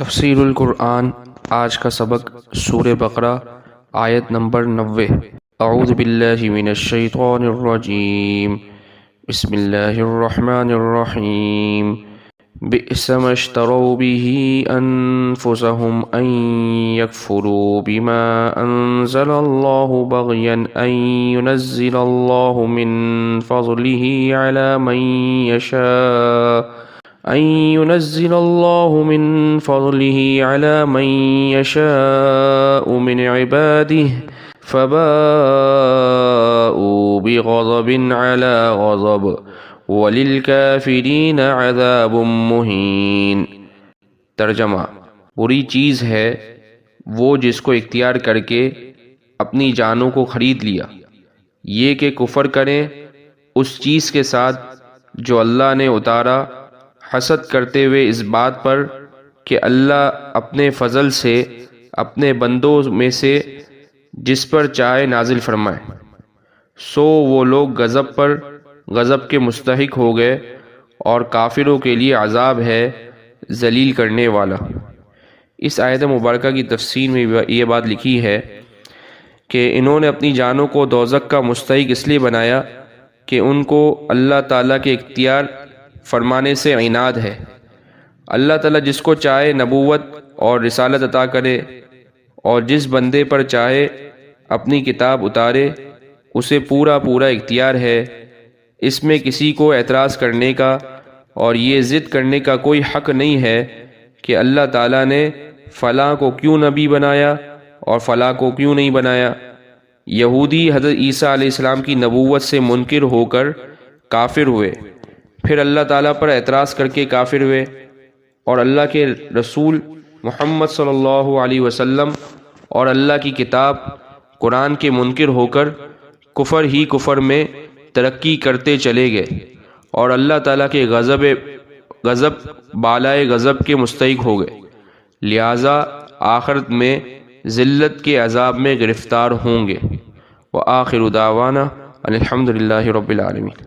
تفسیر القرآن آج کا سبق سورہ بقرہ آیت نمبر 90۔ اعوذ باللہ من الشیطان الرجیم، بسم اللہ الرحمن الرحیم۔ بئس ما اشتروا به انفسهم ان يكفروا بما انزل الله بغيا ان ينزل الله من فضله على من يشاء من عباده فباءوا بغضب على غضب وللكافرين عذاب مهين۔ ترجمہ: بری چیز ہے وہ جس کو اختیار کر کے اپنی جانوں کو خرید لیا، یہ کہ کفر کریں اس چیز کے ساتھ جو اللہ نے اتارا، حسد کرتے ہوئے اس بات پر کہ اللہ اپنے فضل سے اپنے بندوں میں سے جس پر چاہے نازل فرمائے، سو وہ لوگ غضب پر غضب کے مستحق ہو گئے، اور کافروں کے لیے عذاب ہے ذلیل کرنے والا۔ اس آیت مبارکہ کی تفسیر میں یہ بات لکھی ہے کہ انہوں نے اپنی جانوں کو دوزخ کا مستحق اس لیے بنایا کہ ان کو اللہ تعالیٰ کے اختیار فرمانے سے عناد ہے۔ اللہ تعالیٰ جس کو چاہے نبوت اور رسالت عطا کرے، اور جس بندے پر چاہے اپنی کتاب اتارے، اسے پورا اختیار ہے۔ اس میں کسی کو اعتراض کرنے کا اور یہ ضد کرنے کا کوئی حق نہیں ہے کہ اللہ تعالیٰ نے فلاں کو کیوں نبی بنایا اور فلاں کو کیوں نہیں بنایا۔ یہودی حضرت عیسیٰ علیہ السلام کی نبوت سے منکر ہو کر کافر ہوئے، پھر اللہ تعالیٰ پر اعتراض کر کے کافر ہوئے، اور اللہ کے رسول محمد صلی اللہ علیہ وسلم اور اللہ کی کتاب قرآن کے منکر ہو کر کفر ہی کفر میں ترقی کرتے چلے گئے، اور اللہ تعالیٰ کے غضب بالائے غضب کے مستحق ہو گئے، لہٰذا آخرت میں ذلت کے عذاب میں گرفتار ہوں گے۔ وآخر دعوانا الحمد للہ رب العالمین۔